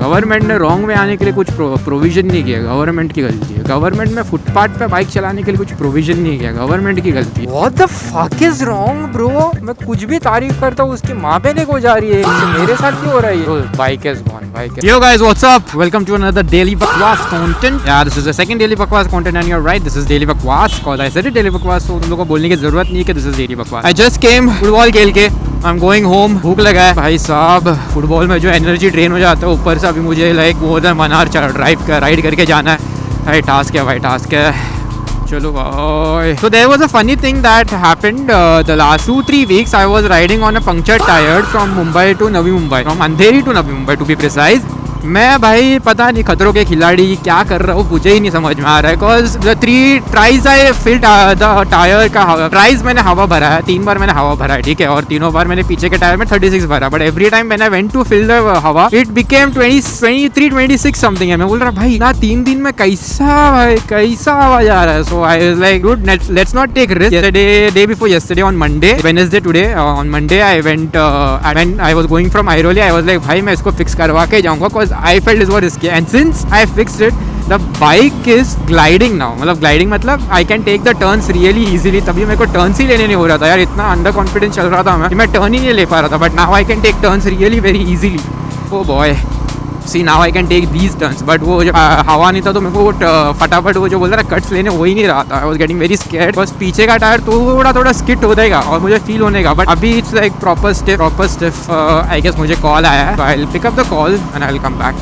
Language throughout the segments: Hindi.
गवर्नमेंट ने रॉन्ग वे आने के लिए कुछ प्रोविजन नहीं किया, गवर्नमेंट की गलती है। गवर्नमेंट में फुटपाथ पे बाइक चलाने के लिए कुछ प्रोविजन नहीं किया, गवर्नमेंट की गलती है। What the fuck is wrong bro? मैं कुछ भी तारीफ करता हूँ उसकी माँ पे को जा रही है, मेरे साथ क्यों हो रहा है ये? Bike is gone, bike. Yo guys, what's up? Welcome to another daily बकवास content. Yeah, this is the second daily बकवास content and you're right, this is daily बकवास cause I said it daily बकवास, तो तुम लोगों को बोलने की जरूरत नहीं है कि this is daily बकवास। I just came फुटबॉल खेल के, I'm going home, भूख लगा है भाई साहब। फुटबॉल में जो एनर्जी ड्रेन हो जाता है, ऊपर से अभी मुझे like more than 1 hour ride करके जाना है। भाई टास्क है चलो भाई। So there was a funny thing that happened the last 2-3 weeks. I was riding on a punctured tire from Mumbai to Navi Mumbai, from Andheri to Navi Mumbai to be precise. मैं भाई पता नहीं खतरों के खिलाड़ी क्या कर रहा हूँ, मुझे ही नहीं समझ में आ रहा है। Cause the 3 tries I filled the tire का हवा, ट्राइज मैंने हवा भरा है, 3 बार मैंने हवा भरा है, ठीक है, और तीनों बार मैंने पीछे के टायर में 36 भरा, but every time when I went to fill the हवा it became 23-26 something है। मैं बोल रहा भाई ना 3 दिन में कैसा हवा जा रहा है। So I was like dude, let's not take risk. Day before yesterday on Monday, Wednesday today, on Monday I went when I was going from Airoli, I was like भाई मैं इसको फिक्स करवा के जाऊंगा cause I felt it was risky and since I fixed it, the bike is gliding now. मतलब gliding मतलब I can take the turns really easily. तभी मेरे को turns ही लेने नहीं हो रहा था यार, इतना अंडर कॉन्फिडेंस चल रहा था मैं टर्न ही नहीं ले पा रहा था, but now I can take turns really very easily. Oh boy, see now I can take these turns, but वो जब हवा नहीं था तो मेरे को वो फटाफट वो जो बोलता ना कट्स लेने हो ही नहीं रहा था। I was getting very scared, बस पीछे का टायर थोड़ा स्किट हो जाएगा और मुझे फील होने का, बट अभी it's like proper stiff. I guess मुझे कॉल आया है, I will pick up the call and I will come back.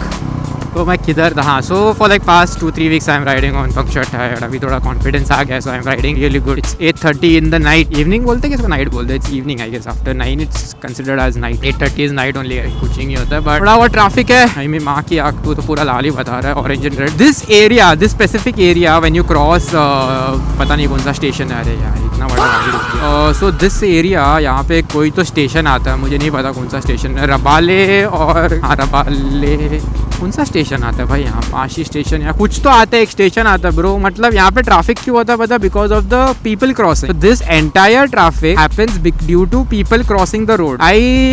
तो मैं किधर था? हाँ, so for like past 2-3 weeks I am riding on punctured tyre. अभी थोड़ा कॉन्फिडेंस आ गया, so I am riding really good. It's 8:30 in the night, evening बोलते हैं कि इसको नाइट बोलते हैं, it's evening I guess, after 9 it's considered as night. 8:30 is night only, कुछ नहीं होता है, बट थोड़ा वो ट्रैफिक है। आई मीन माँ की आँख तो पूरा लाल ही बता रहा है, orange and red. This area, this specific area when you cross, पता नहीं कौन सा स्टेशन है, अरे यार इतना बड़ा गाड़ी। सो दिस एरिया, यहाँ पे कोई तो स्टेशन आता है, मुझे नहीं पता कौन सा स्टेशन है, रबाले और रबाले कौन सा स्टेशन आता है भाई? यहाँ 5 स्टेशन या कुछ तो आता है, एक स्टेशन आता है ब्रो। मतलब यहाँ पे ट्रैफिक क्यों होता है पता? Because of the people crossing. This entire traffic happens due to people crossing the road.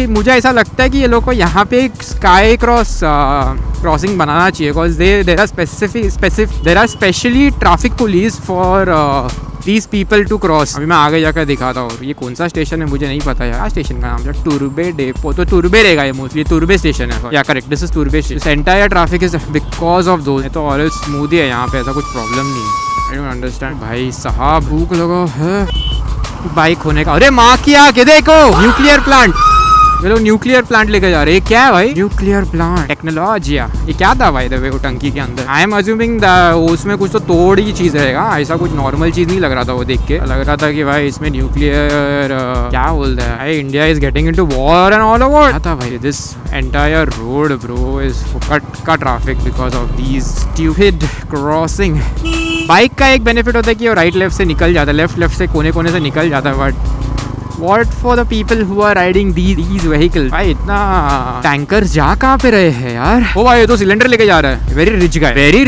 मुझे ऐसा लगता है कि ये लोग को यहाँ पे एक स्काई क्रॉसिंग बनाना चाहिए, because there are specially traffic police for these people to cross। अभी मैं आगे जाकर दिखाता हूँ। ये कौन सा स्टेशन है मुझे नहीं पता यार, स्टेशन का नाम है टुरबे डेपो, तो टुरबे रहेगा ये, मोस्टली टुरबे स्टेशन है या करेक्ट, दिस इज टुरबे station. Entire traffic is because of those, तो ऑल स्मूथ ही है यहाँ पे, ऐसा कुछ प्रॉब्लम नहीं है। आई डोंट अंडरस्टैंड भाई साहब, भूख लगा है बाइक होने का। अरे माँ की आँख, देखो न्यूक्लियर प्लांट, ये लोग न्यूक्लियर प्लांट लेके जा रहे हैं। क्या है भाई? Nuclear plant technology. ये क्या था भाई वो टंकी के अंदर? आई एम अज्यूमिंग उसमें कुछ तो तोड़ ही चीज रहेगा, ऐसा कुछ नॉर्मल चीज नहीं लग रहा था वो देख के। लग रहा था कि भाई इसमें न्यूक्लियर क्या बोलते हैं भाई, India is getting into war and all over. क्या था भाई? This entire road bro is cut का traffic because of these stupid crossing. Bike का एक बेनिफिट होता है कि वो राइट लेफ्ट से निकल जाता है, लेफ्ट से कोने से निकल जाता है, but What for the people who are riding these vehicles? भाई इतना टैंकर्स जा कहाँ पे रहे हैं यार? ओ भाई ये तो सिलेंडर लेके जा रहा है, very rich guy, very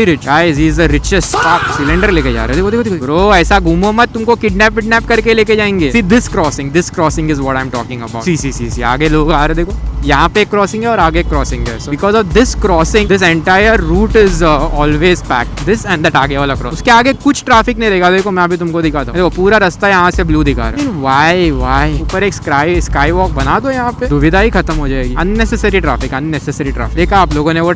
rich guys, he is the richest. Cylinder लेके जा रहे हैं, देखो ब्रो, ऐसा घूमो मत, तुमको किडनैप करके लेके जाएंगे। See this crossing is what I'm talking about। सी आगे लोग आ रहे, देखो यहाँ पे क्रॉसिंग है और आगे क्रॉसिंग है। Because of this crossing this entire route is always packed, this and that आगे वाला क्रॉस। उसके आगे कुछ ट्रैफिक नहीं रहेगा, देखो मैं अभी तुमको दिखाता हूँ, देखो पूरा रास्ता यहाँ से ब्लू दिखा रहा है। वाई ऊपर एक स्काई वॉक बना दो, यहाँ पे दुविधा ही खत्म हो जाएगी। अननेसेसरी ट्रैफिक देखा आप लोगों ने, वो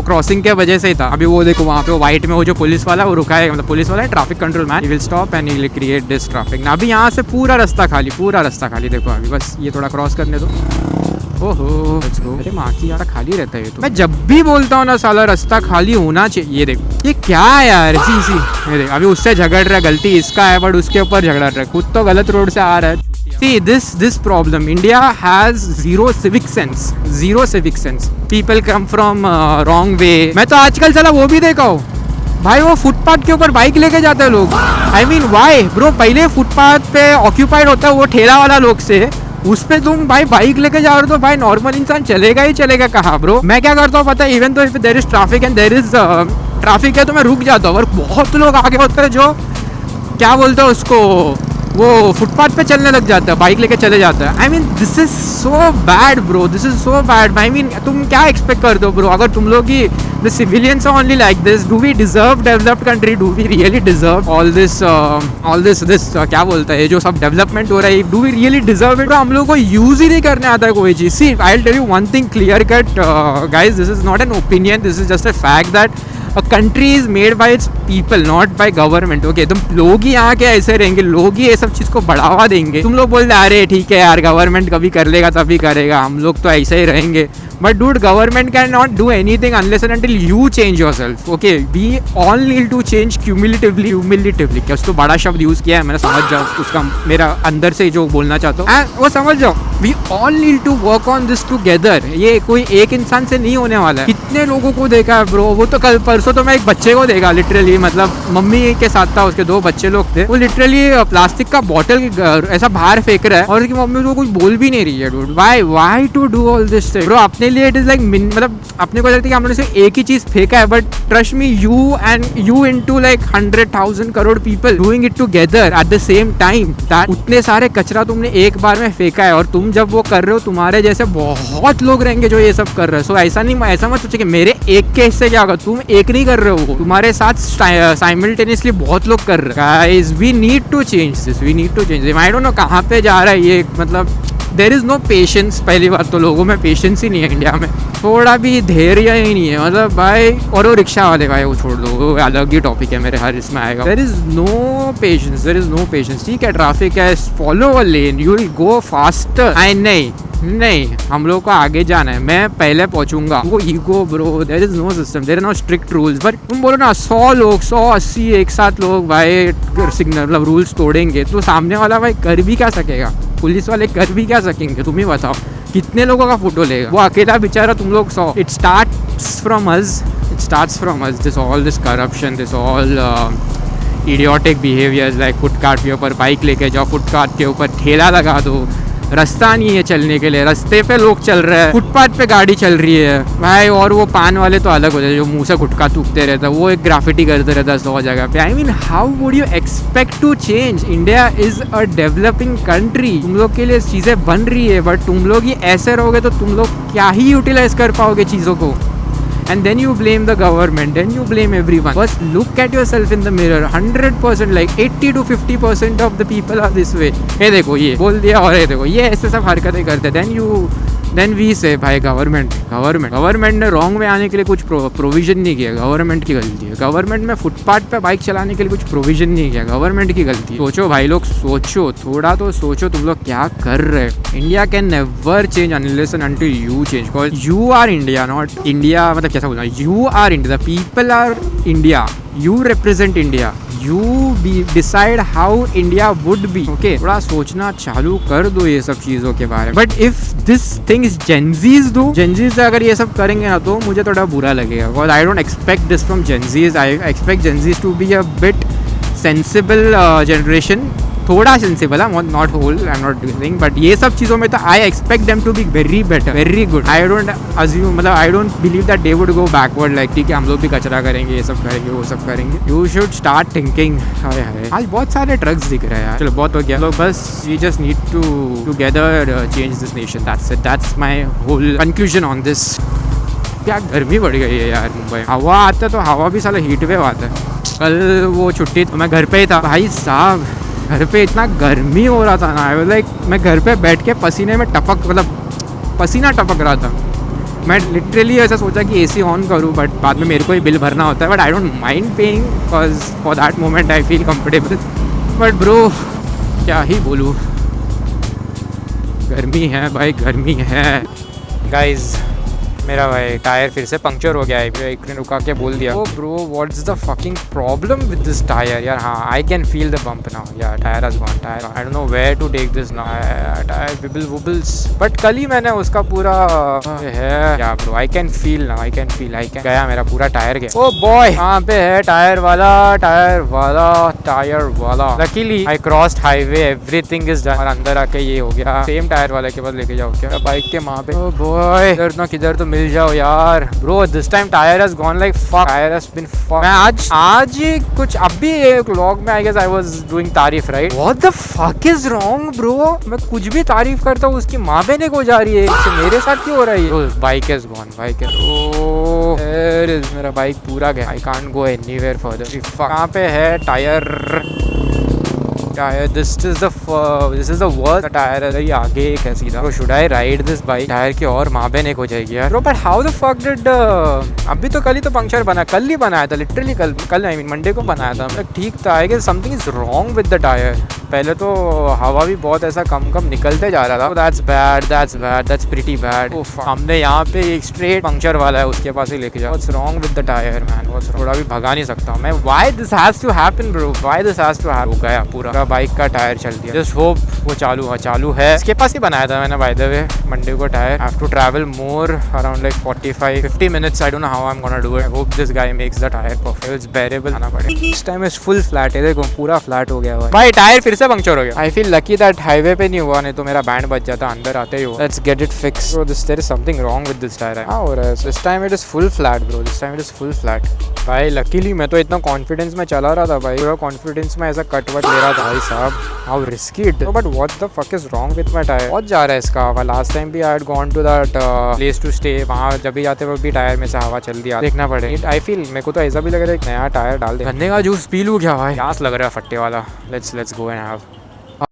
क्रॉसिंग के वजह से ही था। अभी वो देखो वहाँ पे व्हाइट में वो जो पुलिस वाला वो रुका है, मतलब पुलिस वाला है, traffic control man, he will stop and he will create this traffic. अभी यहाँ से पूरा रास्ता खाली देखो, अभी बस ये थोड़ा क्रॉस करने दो। ओहो अरे माँ की यार, खाली रहता है ये तो। मैं जब भी बोलता हूँ ना साला रास्ता खाली होना चाहिए। ये देखो ये क्या है यार, सी ये देख, अभी उससे झगड़ रहा है, गलती इसका है बट उसके ऊपर झगड़ रहा है, खुद तो गलत रोड से आ रहा है। See this problem, India has zero civic sense, people come from wrong way। मैं तो आजकल चला वो भी देखा हूँ भाई, वो फुटपाथ के ऊपर बाइक लेके जाते हैं लोग। I mean why bro? पहले फुटपाथ पे ऑक्यूपाइड होता है वो ठेला वाला लोग से, उस पे तुम भाई बाइक लेके जा रहे हो तो भाई नॉर्मल इंसान चलेगा कहाँ ब्रो? मैं क्या करता हूँ पता है, even though if there is traffic and there is traffic है तो मैं रुक जाता हूँ, और बहुत लोग आगे होते हैं जो क्या बोलते हैं उसको, वो फुटपाथ पे चलने लग जाता है, बाइक लेके चले जाता है। I mean this is so bad bro, this is so bad. I mean तुम क्या एक्सपेक्ट करते हो ब्रो? अगर तुम लोग की the civilians are only like this, do we deserve developed country? Do we really deserve all this क्या बोलता है, जो सब डेवलपमेंट हो रहा है, do we really deserve it? हम लोग को यूज ही नहीं करने आता है कोई चीज। See, I'll tell you one thing clear cut, guys, this is not an opinion, this is just a fact that a country is made by its people, not by government. Okay, तुम लोग ही यहाँ के ऐसे रहेंगे, लोग ही ये सब चीज को बढ़ावा देंगे। तुम लोग बोलते अरे ठीक है यार, गवर्नमेंट कभी कर लेगा तभी करेगा, हम लोग तो ऐसे ही रहेंगे। But dude, government cannot do anything unless and until you change yourself. Okay, we all need to change cumulatively. क्या उसको बड़ा शब्द यूज किया है मैंने, समझ जाओ उसका मेरा अंदर से जो बोलना चाहता हूँ वो समझ जाओ। We all need to work on this together. ये कोई एक इंसान से नहीं होने वाला है। कितने लोगों को देखा है ब्रो, वो तो कल परसों तो मैं एक बच्चे को देखा लिटरली, मतलब मम्मी के साथ था, उसके 2 बच्चे लोग थे, वो लिटरली प्लास्टिक का बॉटल ऐसा बाहर फेंक रहा है और उसकी मम्मी तो कुछ बोल भी नहीं रही है। Dude why to do all this bro? अपने लिए इट इज लाइक मतलब अपने को लगता है कि हमने सिर्फ एक ही चीज फेंका है, but trust me, you into like 100,000 crore people doing it together at the same time. उतने सारे कचरा तुमने एक बार में फेंका है और तुम जब वो कर रहे हो, तुम्हारे जैसे बहुत लोग रहेंगे जो ये सब कर रहे हो। सो ऐसा मत सोचो कि मेरे एक के हिस्से क्या होगा, तुम एक नहीं कर रहे हो, तुम्हारे साथ साइमल्टेनियसली बहुत लोग कर रहे हैं। Guys, we need to change this, we need to change this. I don't know कहाँ पे जा रहा है ये, मतलब देर इज़ नो पेशेंस। पहली बात तो लोगों में पेशेंस ही नहीं है इंडिया में, थोड़ा भी धैर्य ही नहीं है, मतलब भाई। और वो रिक्शा वाले भाई वो छोड़ दो, वो अलग ही टॉपिक है मेरे, हर इसमें आएगा। देर इज़ नो पेशेंस, ठीक है ट्रैफिक है, follow a lane, you will go faster. नहीं, हम लोग को आगे जाना है, मैं पहले पहुंचूंगा। वो ego bro, there is no system, there are no strict rules. But तुम बोलो ना 100 लोग 180 एक साथ लोग भाई सिग्नल मतलब रूल्स तोड़ेंगे, तो सामने वाला भाई कर भी क्या सकेगा? पुलिस वाले कर भी क्या सकेंगे? तुम ही बताओ, कितने लोगों का फोटो लेगा वो अकेला बेचारा? तुम लोग 100। It starts from us, this all this corruption, this all idiotic behaviours like footpath के ऊपर बाइक लेके जाओ, फुटपाथ के ऊपर ठेला लगा दो, रास्ता नहीं है चलने के लिए, रास्ते पे लोग चल रहे हैं, फुटपाथ पे गाड़ी चल रही है भाई। और वो पान वाले तो अलग हो जाते, जो मुंह से गुटखा थूकते रहता है, वो एक ग्राफिटी करते रहता है 100 जगह पे। I mean how would you expect to change? India is a developing country, तुम लोग के लिए चीज़ें बन रही है, बट तुम लोग ही ऐसे रहोगे तो तुम लोग क्या ही यूटिलाइज कर पाओगे चीज़ों को? And then you blame the government, then you blame everyone. First look at yourself in the mirror. 100%, like 80 to 50% of the people are this way. ये देखो, ये बोल दिया और ये देखो, ये ऐसे सब हरकतें करते। then we say भाई गवर्नमेंट ने रॉन्ग में आने के लिए कुछ प्रोविजन नहीं किया, गवर्नमेंट की गलती है। गवर्नमेंट में फुटपाथ पे बाइक चलाने के लिए कुछ प्रोविजन नहीं किया, गवर्नमेंट की गलती है। सोचो भाई लोग, सोचो, थोड़ा तो सोचो तुम लोग क्या कर रहे हो। India can never change unless and until you change, because you R India, not India. मतलब कैसा बोलना, you R India, the people R India, you represent India, you decide how India would be. Okay, थोड़ा सोचना चालू कर दो ये सब चीज़ों के बारे में। But if this things Gen Zs अगर ये सब करेंगे ना, तो मुझे थोड़ा बुरा लगेगा, because I don't expect this from Gen Zs. I expect Gen Zs to be a bit sensible generation, थोड़ा सेंसिबल है, not whole, I am not doing, but ये सब चीज़ों में तो I expect them to be very better, very good. I don't assume, मतलब I don't believe that they would go backward, like ठीक है हम लोग भी कचरा करेंगे, ये सब करेंगे, वो सब करेंगे। You should start thinking. आज बहुत सारे ट्रक्स दिख रहे हैं यार, चलो बहुत हो गया, लोग बस we just need to together change this nation, that's it, that's my whole conclusion on this. क्या गर्मी बढ़ गई है यार मुंबई, हवा आता है तो हवा भी साला हीट वेव आता है। कल वो छुट्टी तो मैं घर पे ही था भाई साहब, घर पे इतना गर्मी हो रहा था ना, लाइक मैं घर पे बैठ के पसीना टपक रहा था। मैं लिटरली ऐसा सोचा कि एसी ऑन करूं, बट बाद में मेरे को ही बिल भरना होता है, but I don't mind paying because for that moment I feel comfortable. But bro क्या ही बोलूँ, गर्मी है भाई, गर्मी है। गाइज मेरा भाई टायर फिर से पंक्चर हो गया है, एक ने रुका के बोल दिया, oh bro what is the fucking problem with this tyre यार। हाँ, I can feel the bump now यार, tyre has gone, tyre I don't know where to take this now, tyre wobbles. But कल ही मैंने उसका पूरा है क्या bro, I can feel now, I can गया मेरा पूरा टायर गया। ओ बॉय कहाँ पे है टायर वाला। Luckily I crossed highway, everything is done, और अंदर आके ये हो गया। सेम टायर वाले के पास लेके जाओ क्या बाइक के वहाँ पे। ओ बॉय इधर ना किधर तो मिल जाओ यार bro. This time tyre has gone like fuck, tyre has been fuck. मैं आज कुछ अभी एक व्लॉग में I guess I was doing तारीफ, right? What the fuck is wrong bro? मैं कुछ भी तारीफ करता हूँ उसकी माँ बहने को जा रही है, इससे मेरे साथ क्यों हो रहा है? Bike is gone, bike is, मेरा बाइक पूरा गया। I can't go anywhere further. कहाँ पे है tyre? Tyre, this is the worst tyre है। ये आगे एक है सीधा। तो should I ride this bike? Tyre की और माँ बहन एक हो जाएगी यार bro. But how the fuck did, अभी तो कल ही तो पंक्चर बना, कल ही बनाया था लिटरली, कल आई मीन मंडे को बनाया था। मतलब ठीक था, I guess something is wrong with the tyre. पहले तो हवा भी बहुत ऐसा कम निकलते जा रहा था। That's bad, that's pretty bad. हमने यहाँ पे एक स्ट्रेट पंक्चर वाला है, उसके पास ही लेके जाओ। What's wrong with the tyre man? थोड़ा भी भगा नहीं सकता मैं। Why this has to happen bro? Why this has to happen? हो गया पूरा बाइक का टायर चल दिया। जस्ट होप वो चालू है। इसके पास ही बनाया था मैंने बाय द वे मंडे को tyre. Have to travel more around like 45-50 minutes. I don't know how I am gonna do it. I hope this guy makes the tyre perfect. It's bearable आना पड़ेगा। This time is full flat है, देखो पूरा फ्लैट हो गया है भाई। टायर फिर से पंक्चर हो गया। I feel lucky that highway पे नहीं हुआ, नहीं तो मेरा बैंड बच जाता अंदर आते ही। Let's get it fix bro. There is something wrong with this tyre. हां हो रहा है this time. It is full flat bro, this time it is full flat भाई। लकीली मैं तो इतना कॉन्फिडेंस में चला रहा था भाई, पूरा कॉन्फिडेंस में ऐसा कट वट ले रहा था भाई साहब। How risky it, but what the fuck is wrong with my tyre? बहुत जा रहा है इसका हवा। लास्ट टाइम भी I had gone to that place to stay, वहाँ जब भी जाते वक्त भी टायर में से हवा चल दिया। देखना पड़ेगा। आई फील मेरे को तो ऐसा भी लग रहा है एक नया टायर डाल दे। गन्ने का जूस पी लूँ क्या भाई? प्यास लग रहा है फट्टे वाला। Let's go and have